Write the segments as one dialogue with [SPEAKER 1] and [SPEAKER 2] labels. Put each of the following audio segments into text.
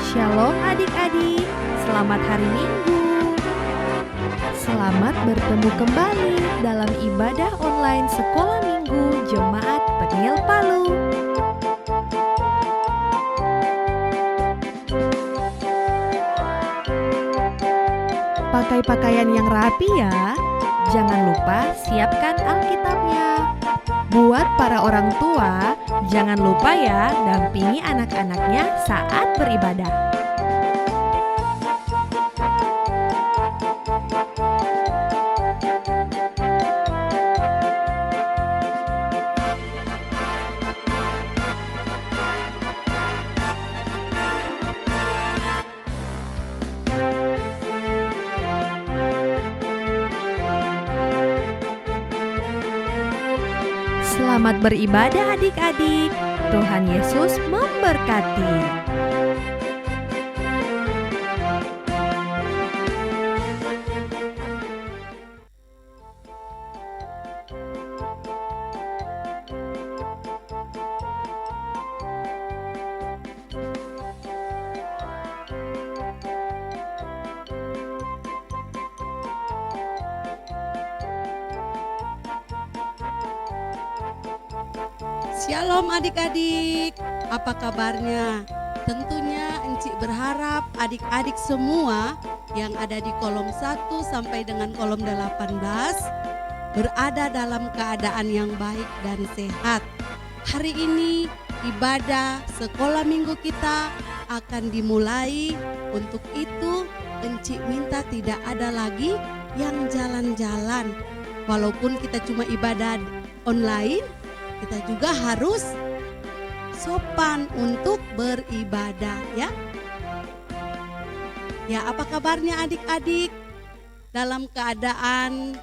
[SPEAKER 1] Shalom adik-adik, selamat hari Minggu. Selamat bertemu kembali dalam ibadah online Sekolah Minggu Jemaat Peniel Palu. Pakai pakaian yang rapi ya. Jangan lupa siapkan Alkitabnya. Buat para orang tua, jangan lupa ya dampingi anak-anaknya saat beribadah. Selamat beribadah adik-adik. Tuhan Yesus memberkati.
[SPEAKER 2] Shalom adik-adik, apa kabarnya? Tentunya Encik berharap adik-adik semua yang ada di kolom 1 sampai dengan kolom 18 berada dalam keadaan yang baik dan sehat. Hari ini ibadah sekolah minggu kita akan dimulai. Untuk itu Encik minta tidak ada lagi yang jalan-jalan. Walaupun kita cuma ibadah online, kita juga harus sopan untuk beribadah ya. Ya, apa kabarnya adik-adik? Dalam keadaan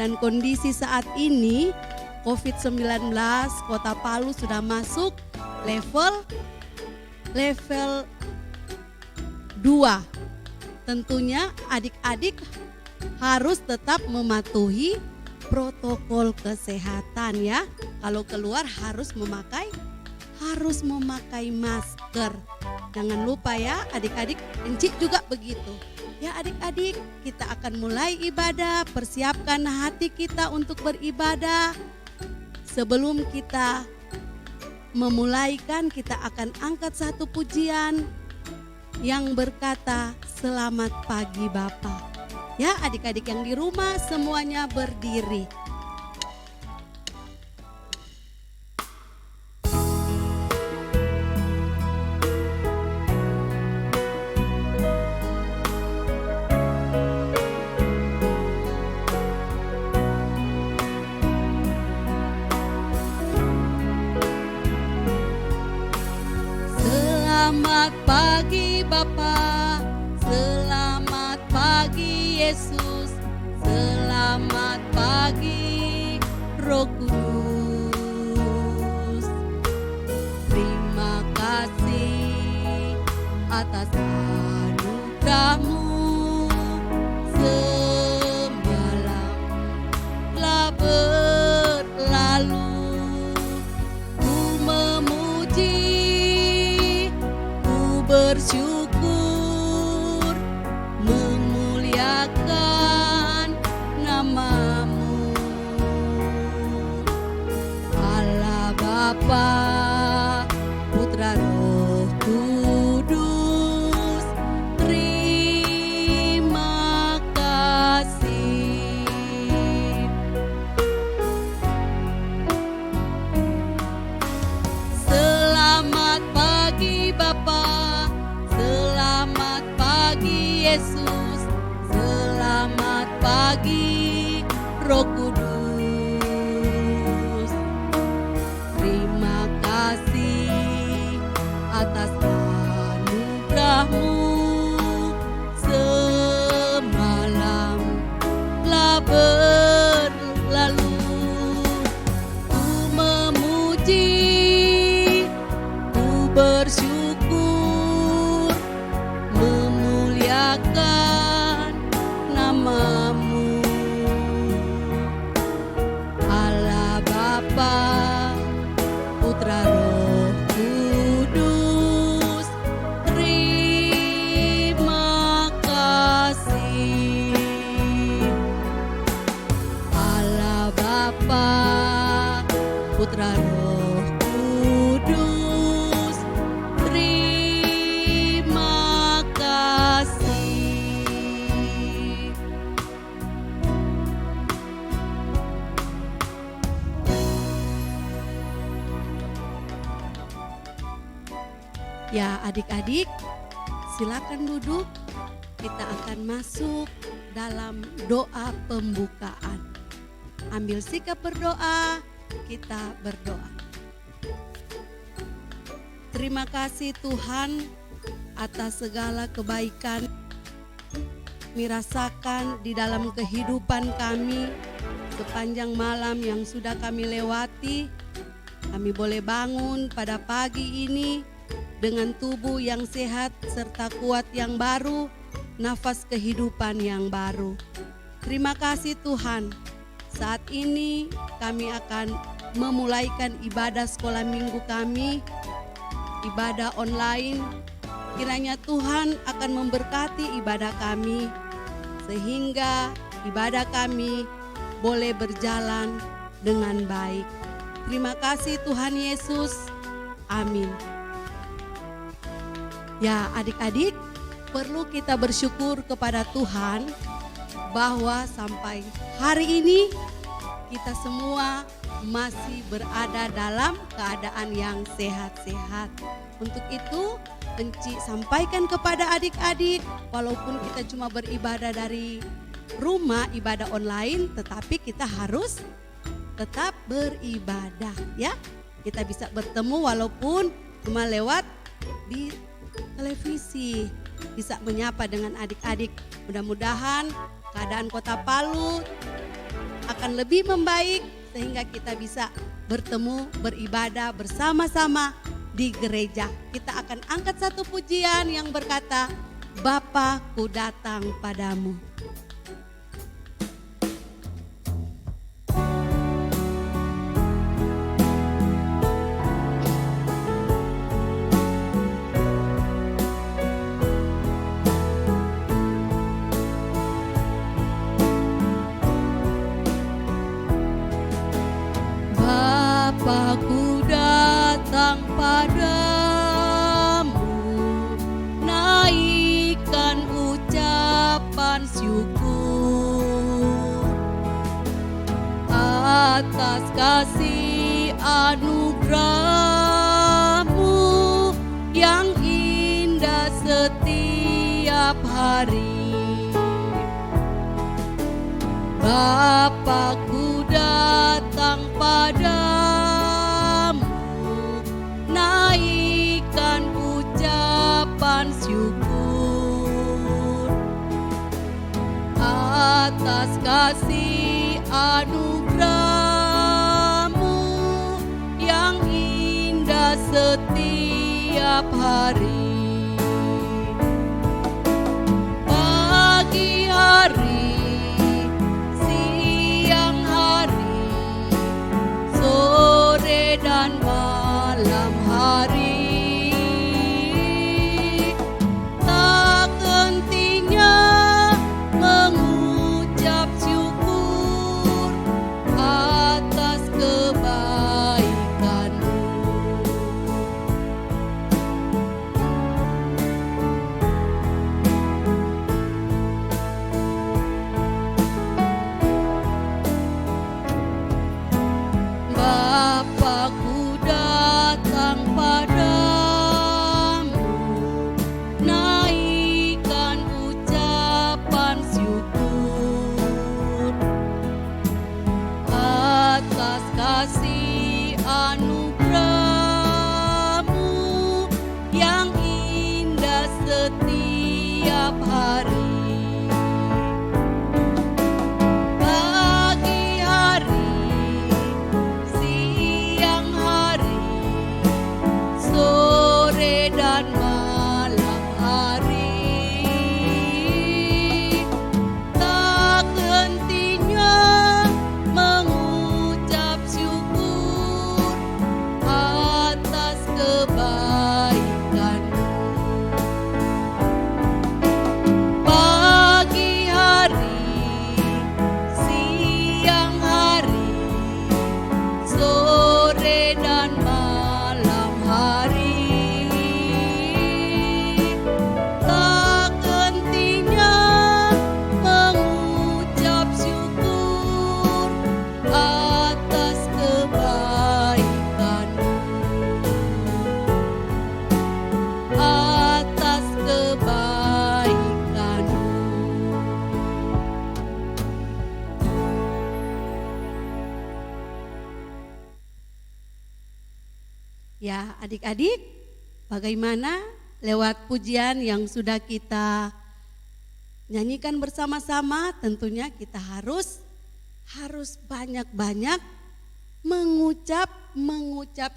[SPEAKER 2] dan kondisi saat ini COVID-19, Kota Palu sudah masuk level 2. Tentunya adik-adik harus tetap mematuhi protokol kesehatan ya. Kalau keluar harus memakai masker. Jangan lupa ya adik-adik, Encik juga begitu. Ya adik-adik, kita akan mulai ibadah. Persiapkan hati kita untuk beribadah. Sebelum kita memulaikan, kita akan angkat satu pujian yang berkata, "Selamat pagi Bapa." Ya adik-adik yang di rumah semuanya berdiri. Selamat pagi Bapa, selamat pagi Yesus, selamat pagi Roh Kudus. Terima kasih atas anugerah-Mu. Semalam telah berlalu, ku memuji, ku bersyukur, memuliakan nama-Mu. Allah Bapa, Putra Roh Kudus, terima kasih. Selamat pagi Bapa, selamat pagi Yesus, selamat pagi Roh Kudus. Terima kasih atas anugerah-Mu. Semalam telah berlalu, ku memuji, ku bersyukur, memuliakan Ya, adik-adik, silakan duduk. Kita akan masuk dalam doa pembukaan. Ambil sikap berdoa, kita berdoa. Terima kasih Tuhan atas segala kebaikan kami rasakan di dalam kehidupan kami sepanjang malam yang sudah kami lewati. Kami boleh bangun pada pagi ini dengan tubuh yang sehat serta kuat yang baru, nafas kehidupan yang baru. Terima kasih Tuhan. Saat ini kami akan memulaikan ibadah sekolah minggu kami, ibadah online. Kiranya Tuhan akan memberkati ibadah kami sehingga ibadah kami boleh berjalan dengan baik. Terima kasih Tuhan Yesus. Amin. Ya, adik-adik, perlu kita bersyukur kepada Tuhan bahwa sampai hari ini kita semua masih berada dalam keadaan yang sehat-sehat. Untuk itu, Enci sampaikan kepada adik-adik, walaupun kita cuma beribadah dari rumah, ibadah online, tetapi kita harus tetap beribadah ya. Kita bisa bertemu walaupun cuma lewat di televisi, bisa menyapa dengan adik-adik. Mudah-mudahan keadaan Kota Palu akan lebih membaik sehingga kita bisa bertemu, beribadah bersama-sama di gereja. Kita akan angkat satu pujian yang berkata, Bapa, ku datang padamu. Bapa, ku datang padamu, naikkan ucapan syukur atas kasih anugerah-Mu yang indah setiap hari. Bapa, ku datang padamu, naikkan ucapan syukur atas kasih anugerah-Mu yang indah setiap hari. Pagi hari, siang hari, sore dan malam hari, tak hentinya mengucap syukur atas kebaikan-Mu. Ya, adik-adik, bagaimana lewat pujian yang sudah kita nyanyikan bersama-sama, tentunya kita harus banyak-banyak mengucap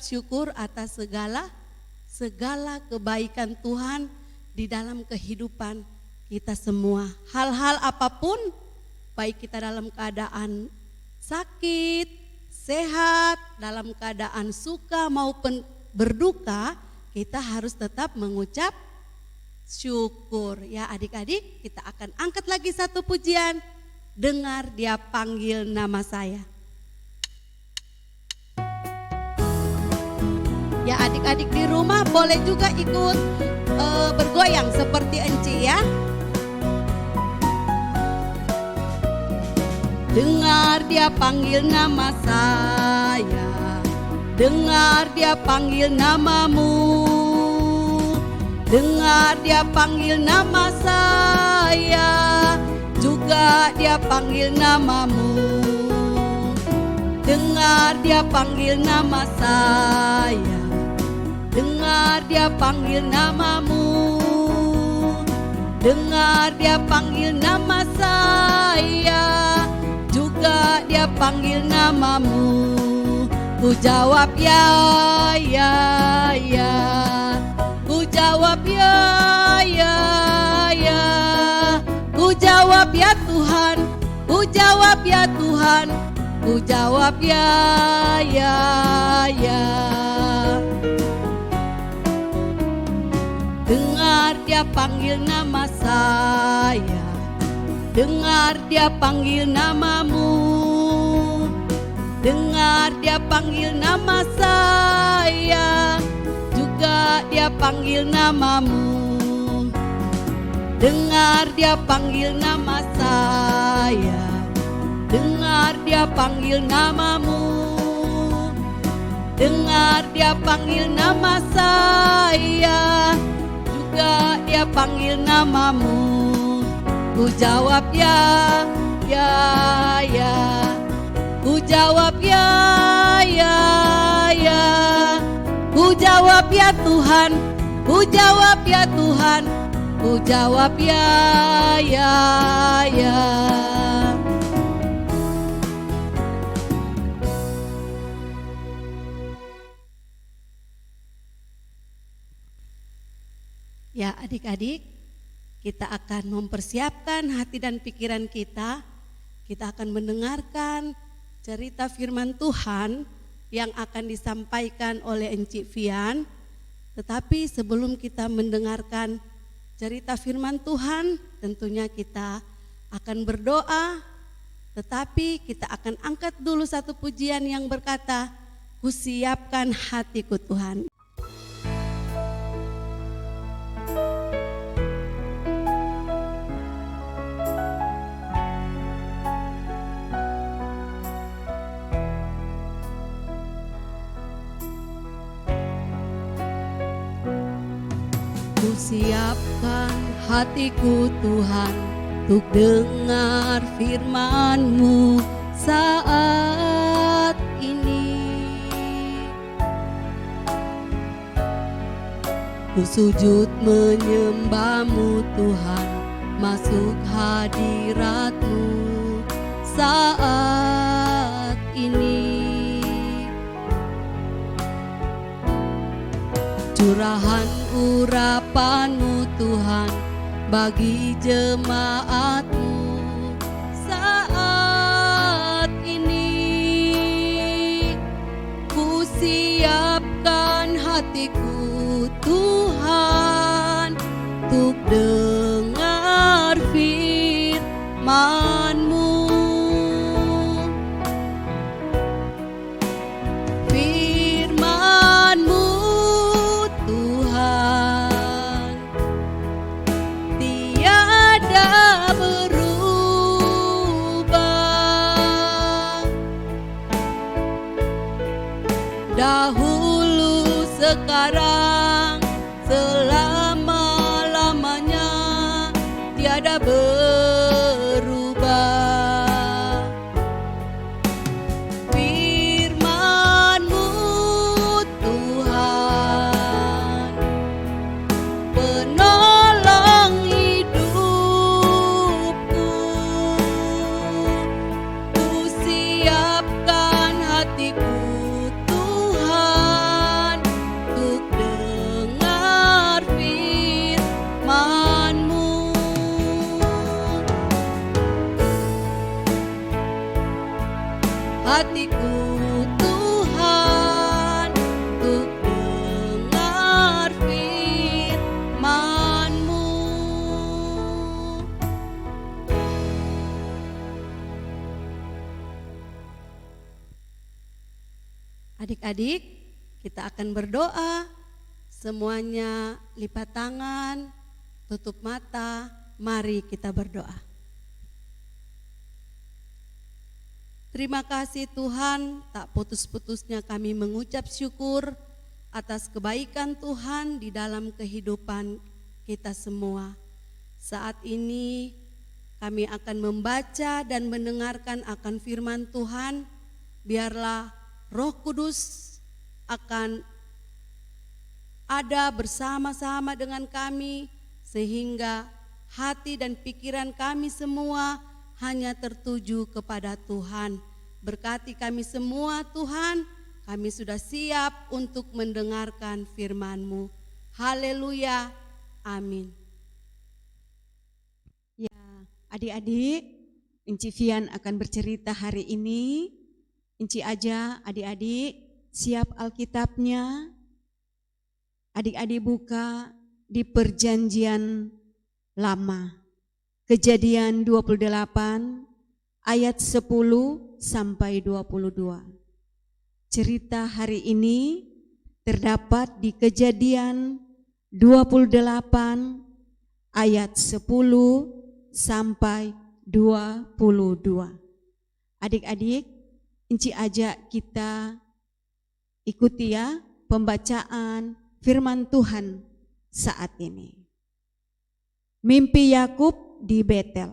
[SPEAKER 2] syukur atas segala kebaikan Tuhan di dalam kehidupan kita semua. Hal-hal apapun, baik kita dalam keadaan sakit, sehat, dalam keadaan suka maupun berduka, kita harus tetap mengucap syukur. Ya adik-adik, kita akan angkat lagi satu pujian. Dengar Dia panggil nama saya. Ya adik-adik di rumah boleh juga ikut bergoyang seperti Enci ya. Dengar Dia panggil nama saya, dengar Dia panggil namamu, dengar Dia panggil nama saya, juga Dia panggil namamu. Dengar Dia panggil nama saya, dengar Dia panggil namamu, dengar Dia panggil nama saya, juga Dia panggil namamu. Ku jawab ya, ya, ya. Ku jawab ya, ya, ya. Ku jawab ya Tuhan, ku jawab ya Tuhan, ku jawab ya, ya, ya. Dengar Dia panggil nama saya, dengar Dia panggil namamu, dengar Dia panggil nama saya, juga Dia panggil namamu. Dengar Dia panggil nama saya, dengar Dia panggil namamu, dengar Dia panggil nama saya, juga Dia panggil namamu. Ku jawab ya, ya, ya. Ku jawab ya, ya, ya. Ku jawab ya Tuhan, ku jawab ya Tuhan, ku jawab ya, ya, ya. Ya adik-adik, kita akan mempersiapkan hati dan pikiran kita. Kita akan mendengarkan cerita firman Tuhan yang akan disampaikan oleh Encik Fian. Tetapi sebelum kita mendengarkan cerita firman Tuhan, tentunya kita akan berdoa. Tetapi kita akan angkat dulu satu pujian yang berkata, ku siapkan hatiku Tuhan. Ku siapkan hatiku Tuhan untuk dengar firman-Mu saat ini. Ku sujud menyembah-Mu Tuhan, masuk hadirat-Mu saat ini. Curahan urapan-Mu Tuhan bagi jemaat-Mu saat ini. Ku siapkan hatiku Tuhan untuk dengar firman-Mu. Dahulu, sekarang, selama-lamanya tiada berubah. Firman-Mu Tuhan hatiku Tuhan untuk dengar firman-Mu. Adik-adik, kita akan berdoa. Semuanya lipat tangan, tutup mata, mari kita berdoa. Terima kasih Tuhan, tak putus-putusnya kami mengucap syukur atas kebaikan Tuhan di dalam kehidupan kita semua. Saat ini kami akan membaca dan mendengarkan akan firman Tuhan. Biarlah Roh Kudus akan ada bersama-sama dengan kami, sehingga hati dan pikiran kami semua hanya tertuju kepada Tuhan. Berkati kami semua Tuhan, kami sudah siap untuk mendengarkan firman-Mu. Haleluya, amin.
[SPEAKER 3] Ya, adik-adik, Enci Fian akan bercerita hari ini. Enci aja adik-adik siap Alkitabnya. Adik-adik buka di Perjanjian Lama, Kejadian 28 ayat 10 sampai 22. Cerita hari ini terdapat di Kejadian 28 ayat 10 sampai 22. Adik-adik, Enci ajak kita ikuti ya pembacaan firman Tuhan saat ini. Mimpi Yakub di Betel.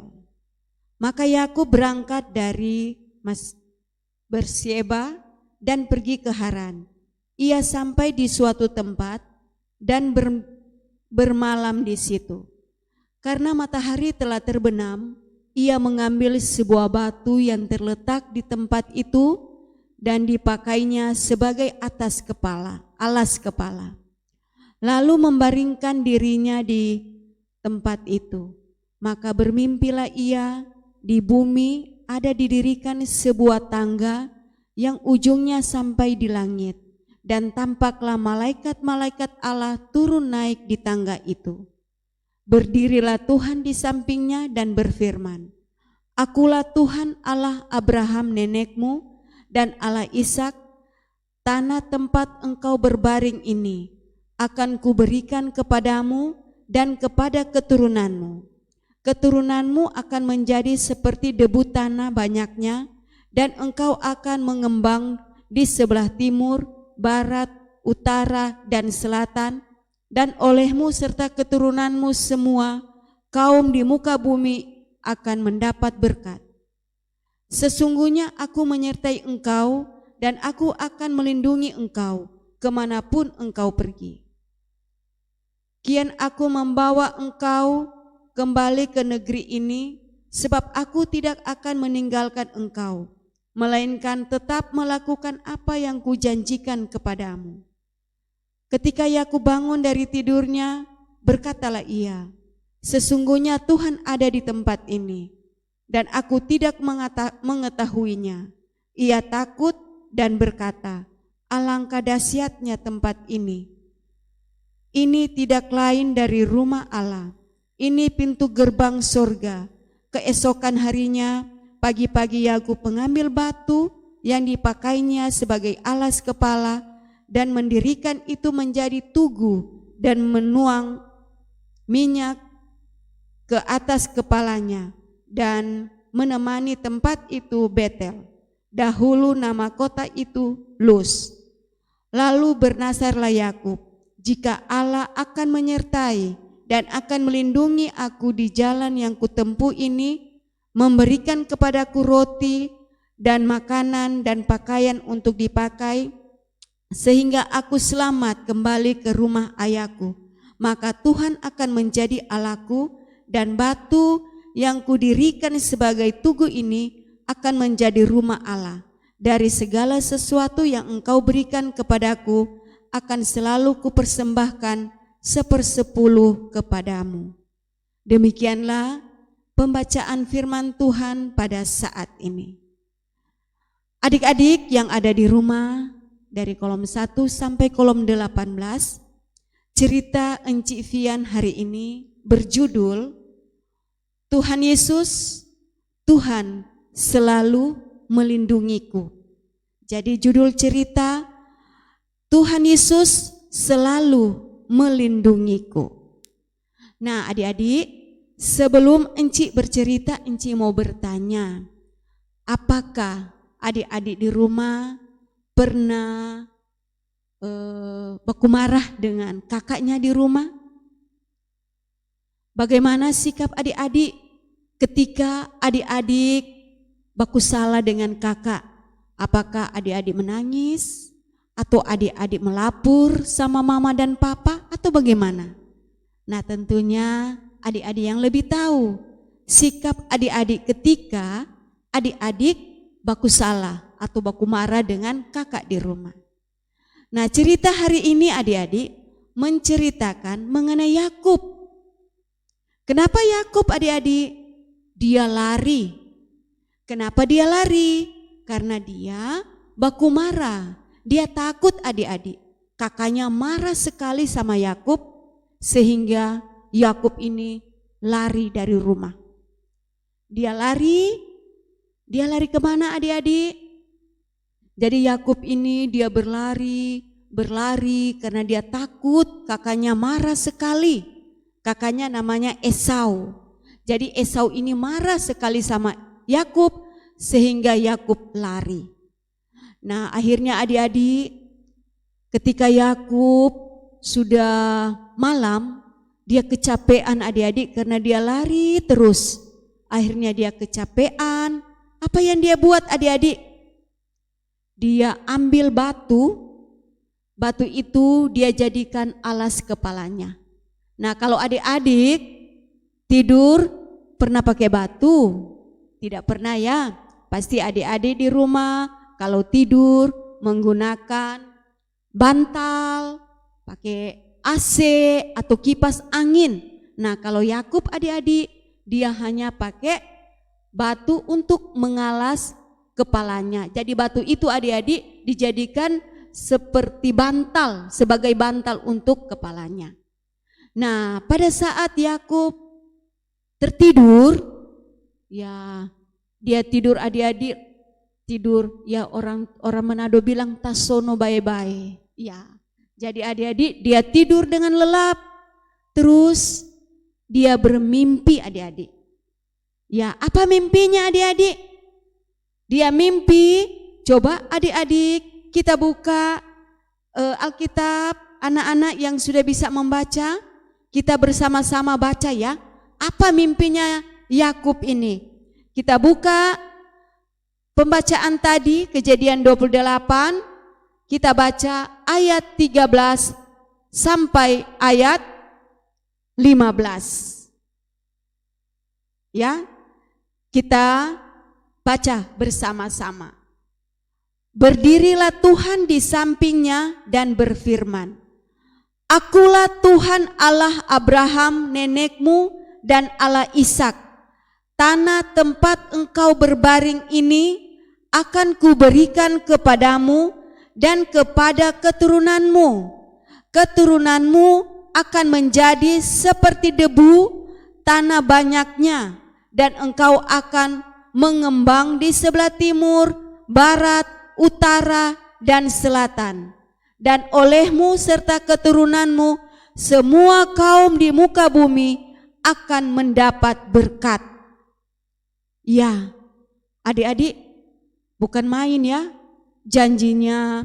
[SPEAKER 3] Maka Yakub berangkat dari Berseba dan pergi ke Haran. Ia sampai di suatu tempat dan bermalam di situ. Karena matahari telah terbenam, ia mengambil sebuah batu yang terletak di tempat itu dan dipakainya sebagai alas kepala. Lalu membaringkan dirinya di tempat itu. Maka bermimpilah ia, di bumi ada didirikan sebuah tangga yang ujungnya sampai di langit, dan tampaklah malaikat-malaikat Allah turun naik di tangga itu. Berdirilah Tuhan di sampingnya dan berfirman, Akulah Tuhan Allah Abraham nenekmu dan Allah Ishak. Tanah tempat engkau berbaring ini akan kuberikan kepadamu dan kepada keturunanmu. Keturunanmu akan menjadi seperti debu tanah banyaknya, dan engkau akan mengembang di sebelah timur, barat, utara, dan selatan, dan olehmu serta keturunanmu semua, kaum di muka bumi akan mendapat berkat. Sesungguhnya aku menyertai engkau, dan aku akan melindungi engkau kemanapun engkau pergi. Kian aku membawa engkau kembali ke negeri ini, sebab aku tidak akan meninggalkan engkau, melainkan tetap melakukan apa yang kujanjikan kepadamu. Ketika Yakub bangun dari tidurnya, berkatalah ia, Sesungguhnya Tuhan ada di tempat ini, dan aku tidak mengetahuinya. Ia takut dan berkata, Alangkah dahsyatnya tempat ini. Ini tidak lain dari rumah Allah. Ini pintu gerbang surga. Keesokan harinya, pagi-pagi Yakub mengambil batu yang dipakainya sebagai alas kepala dan mendirikan itu menjadi tugu dan menuang minyak ke atas kepalanya dan menemani tempat itu Betel. Dahulu nama kota itu Luz. Lalu bernazarlah Yakub, jika Allah akan menyertai dan akan melindungi aku di jalan yang kutempuh ini, memberikan kepadaku roti dan makanan dan pakaian untuk dipakai, sehingga aku selamat kembali ke rumah ayahku, maka Tuhan akan menjadi Allahku, dan batu yang kudirikan sebagai tugu ini akan menjadi rumah Allah. Dari segala sesuatu yang engkau berikan kepadaku akan selalu kupersembahkan 1/10 kepadamu. Demikianlah pembacaan firman Tuhan pada saat ini. Adik-adik yang ada di rumah, dari kolom 1 sampai kolom 18, cerita Encik Vian hari ini berjudul Tuhan Yesus, Tuhan selalu melindungiku. Jadi judul cerita Tuhan Yesus selalu melindungiku. Nah adik-adik, sebelum Encik bercerita, Encik mau bertanya, apakah adik-adik di rumah pernah baku marah dengan kakaknya di rumah? Bagaimana sikap adik-adik ketika adik-adik baku salah dengan kakak? Apakah adik-adik menangis? Atau adik-adik melapor sama mama dan papa? Atau bagaimana? Nah tentunya adik-adik yang lebih tahu sikap adik-adik ketika adik-adik baku salah atau baku marah dengan kakak di rumah. Nah cerita hari ini adik-adik menceritakan mengenai Yakub. Kenapa Yakub adik-adik? Dia lari. Kenapa dia lari? Karena dia baku marah. Dia takut adik-adik. Kakaknya marah sekali sama Yakub sehingga Yakub ini lari dari rumah. Dia lari kemana adik-adik? Jadi Yakub ini dia berlari karena dia takut kakaknya marah sekali. Kakaknya namanya Esau. Jadi Esau ini marah sekali sama Yakub sehingga Yakub lari. Nah akhirnya adik-adik ketika Yakub sudah malam, dia kecapean adik-adik karena dia lari terus. Akhirnya dia kecapean. Apa yang dia buat adik-adik? Dia ambil batu itu dia jadikan alas kepalanya. Nah kalau adik-adik tidur pernah pakai batu? Tidak pernah ya. Pasti adik-adik di rumah kalau tidur menggunakan bantal, pakai AC atau kipas angin. Nah kalau Yakub adik-adik dia hanya pakai batu untuk mengalas kepalanya. Jadi batu itu adik-adik dijadikan seperti bantal, sebagai bantal untuk kepalanya. Nah pada saat Yakub tertidur, ya dia tidur adik-adik, tidur ya orang Manado bilang tasono bae-bae. Ya. Jadi adik-adik dia tidur dengan lelap. Terus dia bermimpi adik-adik. Ya, apa mimpinya adik-adik? Dia mimpi, coba adik-adik kita buka Alkitab, anak-anak yang sudah bisa membaca, kita bersama-sama baca ya. Apa mimpinya Yakub ini? Kita buka pembacaan tadi, Kejadian 28, kita baca ayat 13 sampai ayat 15. Ya, kita baca bersama-sama. Berdirilah Tuhan di sampingnya dan berfirman, Akulah Tuhan Allah Abraham nenekmu dan Allah Ishak. Tanah tempat engkau berbaring ini akan kuberikan kepadamu dan kepada keturunanmu. Keturunanmu akan menjadi seperti debu tanah banyaknya, dan engkau akan mengembang di sebelah timur, barat, utara, dan selatan. Dan olehmu serta keturunanmu semua kaum di muka bumi akan mendapat berkat. Ya, adik-adik bukan main ya janjinya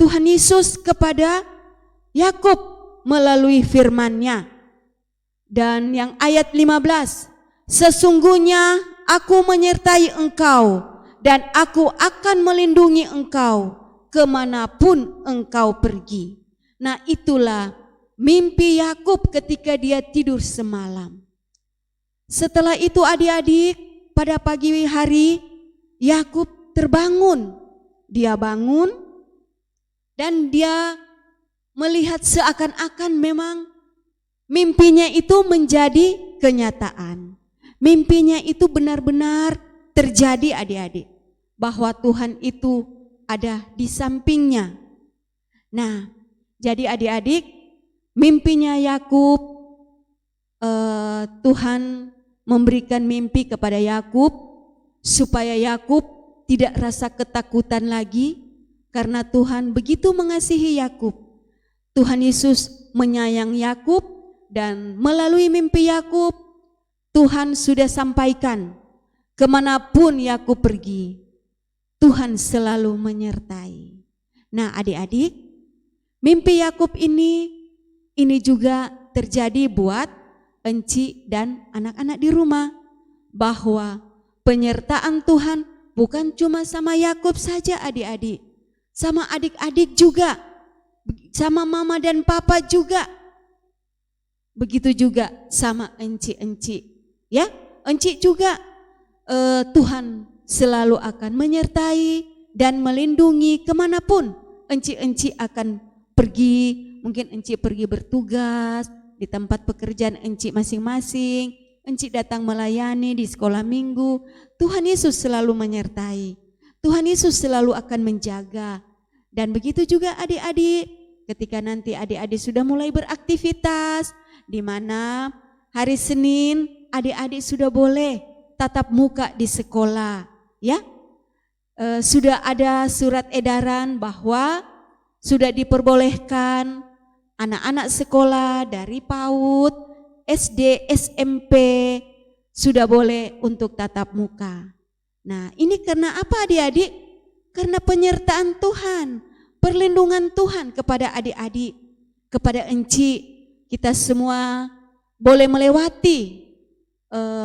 [SPEAKER 3] Tuhan Yesus kepada Yakub melalui firman-Nya. Dan yang ayat 15, sesungguhnya aku menyertai engkau dan aku akan melindungi engkau kemanapun engkau pergi. Nah itulah mimpi Yakub ketika dia tidur semalam. Setelah itu adik-adik pada pagi hari Yakub terbangun. Dia bangun dan dia melihat seakan-akan memang mimpinya itu menjadi kenyataan. Mimpinya itu benar-benar terjadi adik-adik. bahwa Tuhan itu ada di sampingnya. Nah, jadi adik-adik, mimpinya Yakub, Tuhan memberikan mimpi kepada Yakub supaya Yakub tidak rasa ketakutan lagi karena Tuhan begitu mengasihi Yakub. Tuhan Yesus menyayang Yakub dan melalui mimpi Yakub Tuhan sudah sampaikan kemanapun Yakub pergi, Tuhan selalu menyertai. Nah adik-adik, mimpi Yakub ini juga terjadi buat Enci dan anak-anak di rumah, bahwa penyertaan Tuhan bukan cuma sama Yakub saja adik-adik, sama adik-adik juga, sama mama dan papa juga. Begitu juga sama enci-enci, ya, enci juga Tuhan selalu akan menyertai dan melindungi kemanapun enci-enci akan pergi. Mungkin enci pergi bertugas di tempat pekerjaan enci masing-masing, enci datang melayani di sekolah minggu, Tuhan Yesus selalu menyertai, Tuhan Yesus selalu akan menjaga. Dan begitu juga adik-adik, ketika nanti adik-adik sudah mulai beraktivitas, di mana hari Senin adik-adik sudah boleh tatap muka di sekolah, ya. Sudah ada surat edaran bahwa sudah diperbolehkan anak-anak sekolah dari PAUD, SD, SMP sudah boleh untuk tatap muka. Nah, ini karena apa adik-adik? Karena penyertaan Tuhan, perlindungan Tuhan kepada adik-adik, kepada enci. Kita semua boleh melewati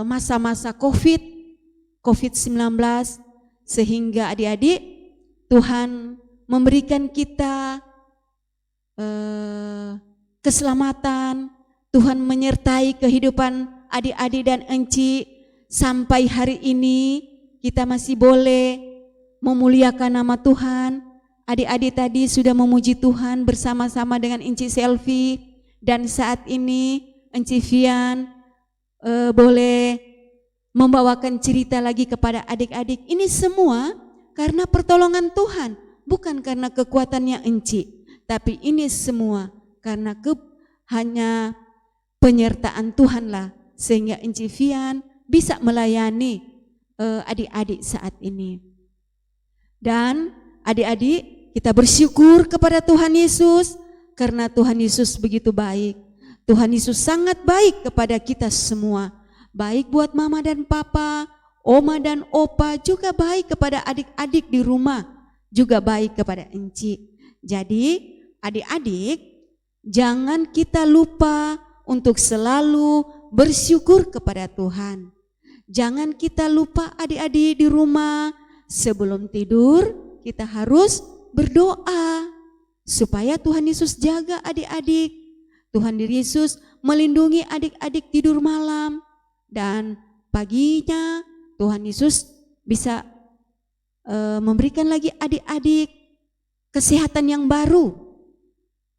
[SPEAKER 3] masa-masa COVID-19 sehingga adik-adik Tuhan memberikan kita keselamatan, Tuhan menyertai kehidupan adik-adik dan enci sampai hari ini kita masih boleh memuliakan nama Tuhan. Adik-adik tadi sudah memuji Tuhan bersama-sama dengan Enci Selvi, dan saat ini Enci Vian boleh membawakan cerita lagi kepada adik-adik. Ini semua karena pertolongan Tuhan, bukan karena kekuatannya Enci. Tapi ini semua karena hanya penyertaan Tuhanlah sehingga Enci Vian bisa melayani adik-adik saat ini. Dan adik-adik, kita bersyukur kepada Tuhan Yesus karena Tuhan Yesus begitu baik. Tuhan Yesus sangat baik kepada kita semua. Baik buat mama dan papa, oma dan opa, juga baik kepada adik-adik di rumah, juga baik kepada Enci. Jadi adik-adik, jangan kita lupa untuk selalu bersyukur kepada Tuhan. Jangan kita lupa adik-adik di rumah, sebelum tidur kita harus berdoa supaya Tuhan Yesus jaga adik-adik. Tuhan Yesus melindungi adik-adik tidur malam, dan paginya Tuhan Yesus bisa memberikan lagi adik-adik kesehatan yang baru.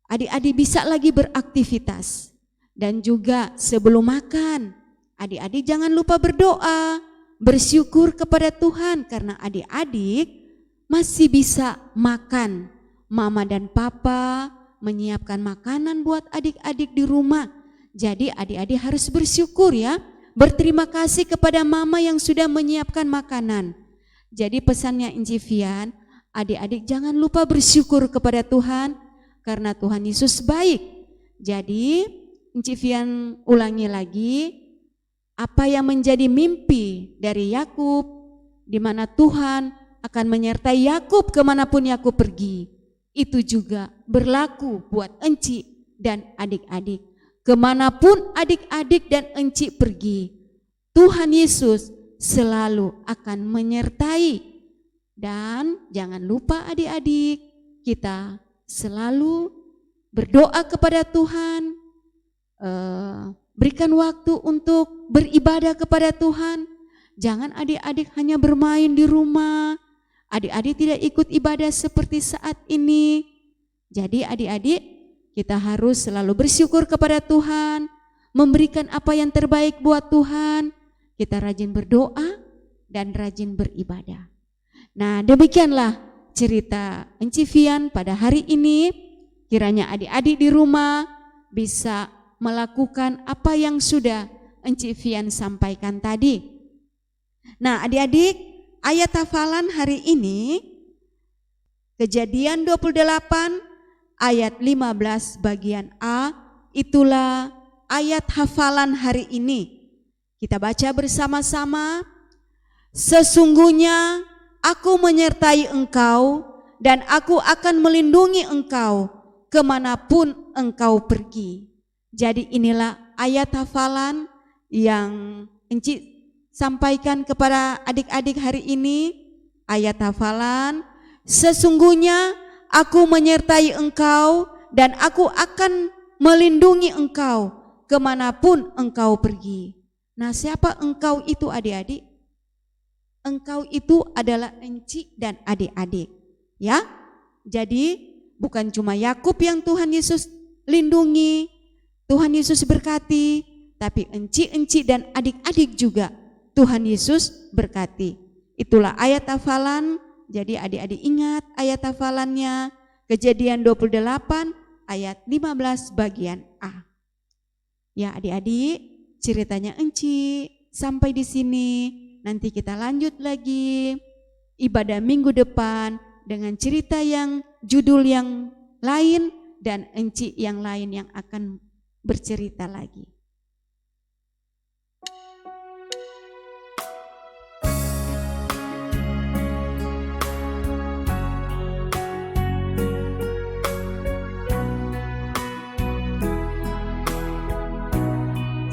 [SPEAKER 3] Adik-adik bisa lagi beraktivitas. Dan juga sebelum makan, adik-adik jangan lupa berdoa, bersyukur kepada Tuhan karena adik-adik masih bisa makan. Mama dan papa menyiapkan makanan buat adik-adik di rumah. Jadi adik-adik harus bersyukur ya, berterima kasih kepada mama yang sudah menyiapkan makanan. Jadi pesannya Enci Vian, adik-adik jangan lupa bersyukur kepada Tuhan karena Tuhan Yesus baik. Jadi Enci Vian ulangi lagi, apa yang menjadi mimpi dari Yakub, di mana Tuhan akan menyertai Yakub kemanapun Yakub pergi, itu juga berlaku buat Enci dan adik-adik. Kemanapun adik-adik dan Enci pergi, Tuhan Yesus selalu akan menyertai. Dan jangan lupa adik-adik, kita selalu berdoa kepada Tuhan, berikan waktu untuk beribadah kepada Tuhan. Jangan adik-adik hanya bermain di rumah, adik-adik tidak ikut ibadah seperti saat ini. Jadi adik-adik, kita harus selalu bersyukur kepada Tuhan, memberikan apa yang terbaik buat Tuhan. Kita rajin berdoa dan rajin beribadah. Nah, demikianlah cerita Enci Vian pada hari ini. Kiranya adik-adik di rumah bisa melakukan apa yang sudah Enci Vian sampaikan tadi. Nah, adik-adik, ayat hafalan hari ini Kejadian 28 ayat 15 bagian A, itulah ayat hafalan hari ini. Kita baca bersama-sama. Sesungguhnya aku menyertai engkau dan aku akan melindungi engkau kemanapun engkau pergi. Jadi inilah ayat hafalan yang Enci sampaikan kepada adik-adik hari ini. Ayat hafalan, sesungguhnya aku menyertai engkau dan aku akan melindungi engkau kemanapun engkau pergi. Nah, siapa engkau itu adik-adik? Engkau itu adalah Enci dan adik-adik, ya. Jadi bukan cuma Yakub yang Tuhan Yesus lindungi, Tuhan Yesus berkati, tapi Enci dan adik-adik juga Tuhan Yesus berkati. Itulah ayat hafalan. Jadi adik-adik ingat ayat hafalannya, Kejadian 28 ayat 15 bagian A. Ya adik-adik, ceritanya Enci sampai di sini. Nanti kita lanjut lagi ibadah minggu depan dengan cerita yang judul yang lain dan Enci yang lain yang akan bercerita lagi.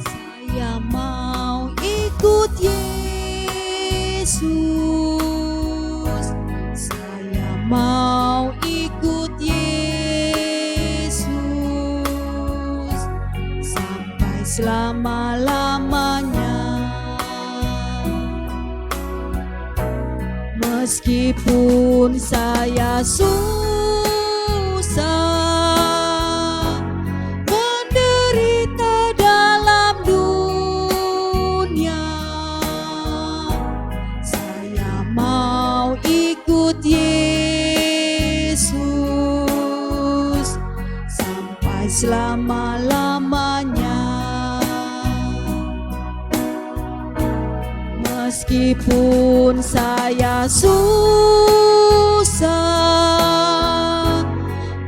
[SPEAKER 3] Saya mau ikut Yesus, saya mau ikut Yesus sampai selama-lamanya. Meskipun saya susah, menderita dalam dunia, saya mau ikut Yesus sampai selama-lamanya. Meskipun saya susah,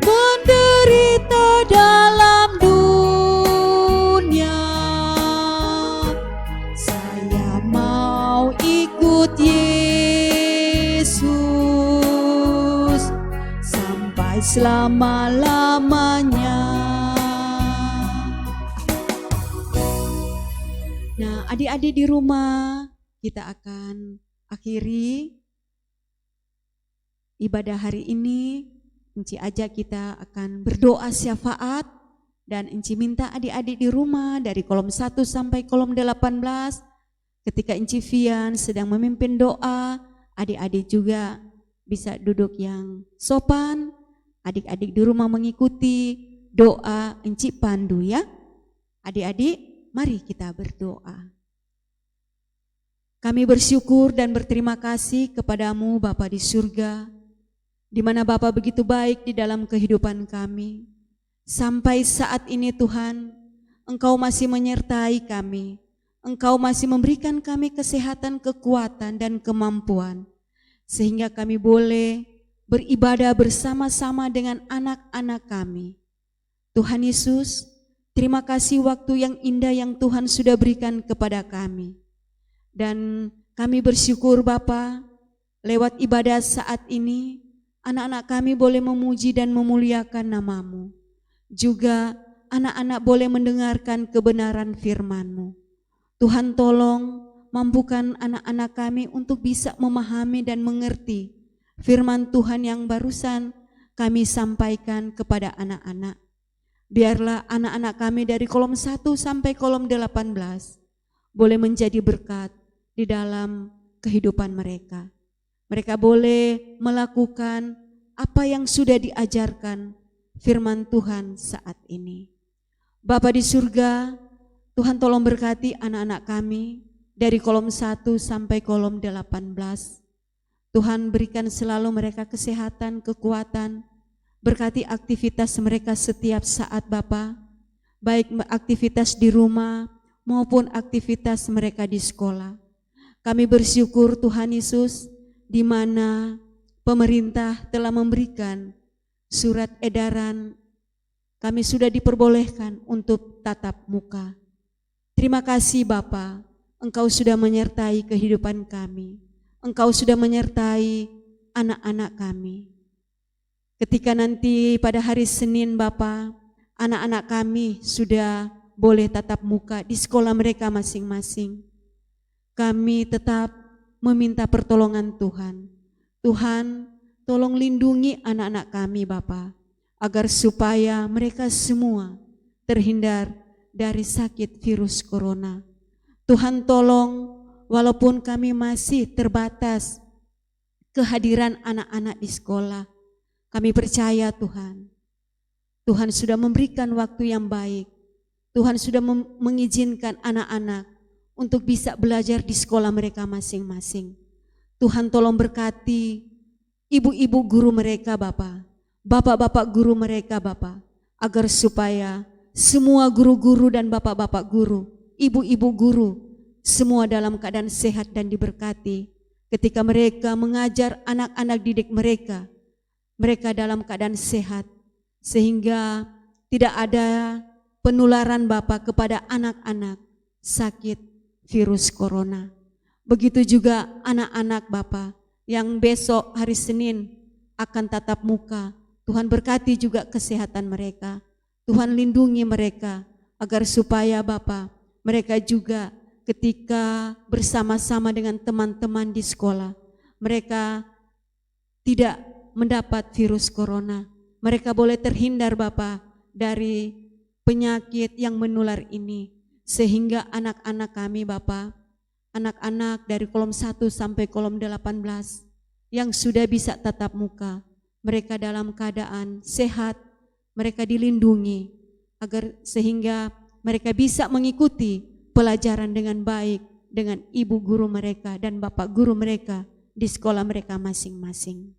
[SPEAKER 3] menderita dalam dunia, saya mau ikut Yesus sampai selama-lamanya. Nah, adik-adik di rumah, kita akan akhiri ibadah hari ini. Enci ajak kita akan berdoa syafaat dan Enci minta adik-adik di rumah dari kolom 1 sampai kolom 18. Ketika Enci Vian sedang memimpin doa, adik-adik juga bisa duduk yang sopan. Adik-adik di rumah mengikuti doa Enci pandu ya. Adik-adik, mari kita berdoa. Kami bersyukur dan berterima kasih kepadamu Bapa di surga, di mana Bapa begitu baik di dalam kehidupan kami. Sampai saat ini Tuhan, Engkau masih menyertai kami, Engkau masih memberikan kami kesehatan, kekuatan dan kemampuan, sehingga kami boleh beribadah bersama-sama dengan anak-anak kami. Tuhan Yesus, terima kasih waktu yang indah yang Tuhan sudah berikan kepada kami. Dan kami bersyukur Bapa, lewat ibadah saat ini, anak-anak kami boleh memuji dan memuliakan nama-Mu. Juga anak-anak boleh mendengarkan kebenaran firman-Mu. Tuhan tolong mampukan anak-anak kami untuk bisa memahami dan mengerti firman Tuhan yang barusan kami sampaikan kepada anak-anak. Biarlah anak-anak kami dari kolom 1 sampai kolom 18 boleh menjadi berkat di dalam kehidupan mereka. Mereka boleh melakukan apa yang sudah diajarkan firman Tuhan saat ini. Bapa di surga, Tuhan tolong berkati anak-anak kami dari kolom 1 sampai kolom 18. Tuhan berikan selalu mereka kesehatan, kekuatan, berkati aktivitas mereka setiap saat Bapa, baik aktivitas di rumah maupun aktivitas mereka di sekolah. Kami bersyukur Tuhan Yesus, di mana pemerintah telah memberikan surat edaran, kami sudah diperbolehkan untuk tatap muka. Terima kasih Bapa, Engkau sudah menyertai kehidupan kami. Engkau sudah menyertai anak-anak kami. Ketika nanti pada hari Senin Bapa, anak-anak kami sudah boleh tatap muka di sekolah mereka masing-masing. Kami tetap meminta pertolongan Tuhan. Tuhan, tolong lindungi anak-anak kami Bapa, agar supaya mereka semua terhindar dari sakit virus corona. Tuhan tolong, walaupun kami masih terbatas kehadiran anak-anak di sekolah, kami percaya Tuhan, Tuhan sudah memberikan waktu yang baik. Tuhan sudah mengizinkan anak-anak untuk bisa belajar di sekolah mereka masing-masing. Tuhan tolong berkati ibu-ibu guru mereka Bapa, bapak-bapak guru mereka Bapa, agar supaya semua guru-guru dan bapak-bapak guru, ibu-ibu guru, semua dalam keadaan sehat dan diberkati. Ketika mereka mengajar anak-anak didik mereka, mereka dalam keadaan sehat, sehingga tidak ada penularan Bapa kepada anak-anak sakit virus corona. Begitu juga anak-anak Bapa yang besok hari Senin akan tatap muka. Tuhan berkati juga kesehatan mereka. Tuhan lindungi mereka agar supaya Bapa mereka juga ketika bersama-sama dengan teman-teman di sekolah, mereka tidak mendapat virus corona. Mereka boleh terhindar Bapa dari penyakit yang menular ini, sehingga anak-anak kami Bapa, anak-anak dari kolom 1 sampai kolom 18 yang sudah bisa tatap muka, mereka dalam keadaan sehat, mereka dilindungi agar sehingga mereka bisa mengikuti pelajaran dengan baik dengan ibu guru mereka dan bapak guru mereka di sekolah mereka masing-masing.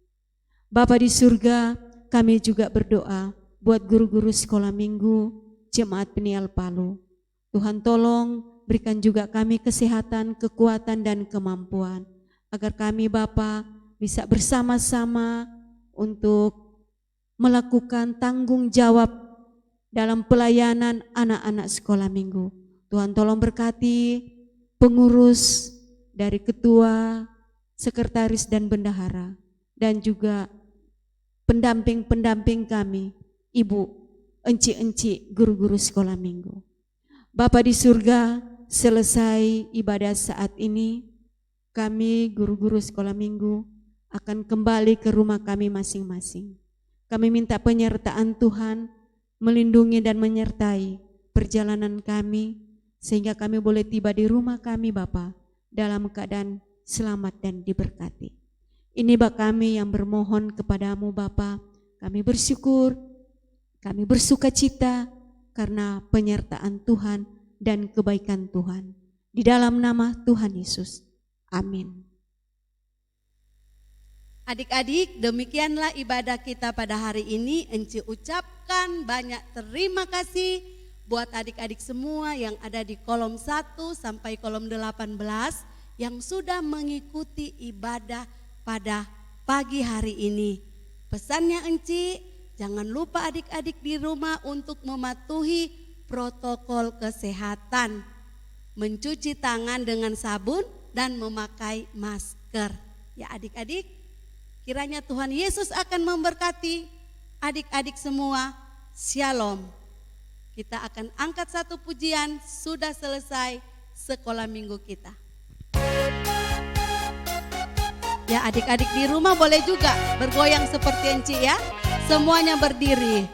[SPEAKER 3] Bapa di surga, kami juga berdoa buat guru-guru sekolah minggu Jemaat Peniel Palu. Tuhan tolong berikan juga kami kesehatan, kekuatan dan kemampuan agar kami Bapa bisa bersama-sama untuk melakukan tanggung jawab dalam pelayanan anak-anak sekolah minggu. Tuhan tolong berkati pengurus dari ketua, sekretaris dan bendahara, dan juga pendamping-pendamping kami, ibu, enci-enci, guru-guru sekolah minggu. Bapa di surga, selesai ibadah saat ini, kami guru-guru sekolah minggu akan kembali ke rumah kami masing-masing. Kami minta penyertaan Tuhan melindungi dan menyertai perjalanan kami, sehingga kami boleh tiba di rumah kami Bapa dalam keadaan selamat dan diberkati. Ini Bapa kami yang bermohon kepadamu Bapa, kami bersyukur, kami bersuka cita karena penyertaan Tuhan dan kebaikan Tuhan. Di dalam nama Tuhan Yesus, amin.
[SPEAKER 2] Adik-adik, demikianlah ibadah kita pada hari ini. Enci ucapkan banyak terima kasih buat adik-adik semua yang ada di kolom 1 sampai kolom 18 yang sudah mengikuti ibadah pada pagi hari ini. Pesannya Enci, jangan lupa adik-adik di rumah untuk mematuhi protokol kesehatan, mencuci tangan dengan sabun dan memakai masker. Ya adik-adik, kiranya Tuhan Yesus akan memberkati adik-adik semua. Shalom. Kita akan angkat satu pujian, sudah selesai sekolah minggu kita. Ya adik-adik di rumah boleh juga bergoyang seperti Enci ya. Semuanya berdiri.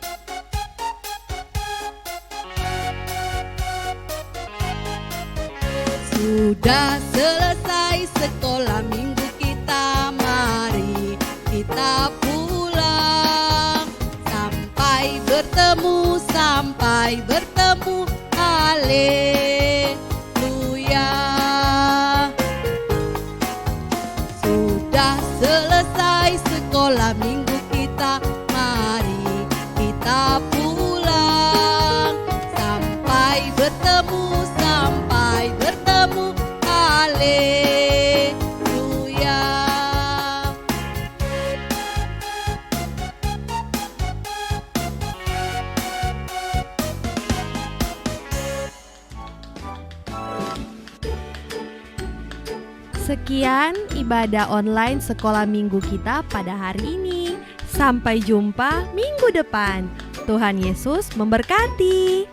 [SPEAKER 2] Sudah selesai sekolah minggu kita, mari kita pulang. Sampai bertemu, haleluya. Sudah selesai
[SPEAKER 1] Sekian ibadah online sekolah minggu kita pada hari ini. Sampai jumpa minggu depan. Tuhan Yesus memberkati.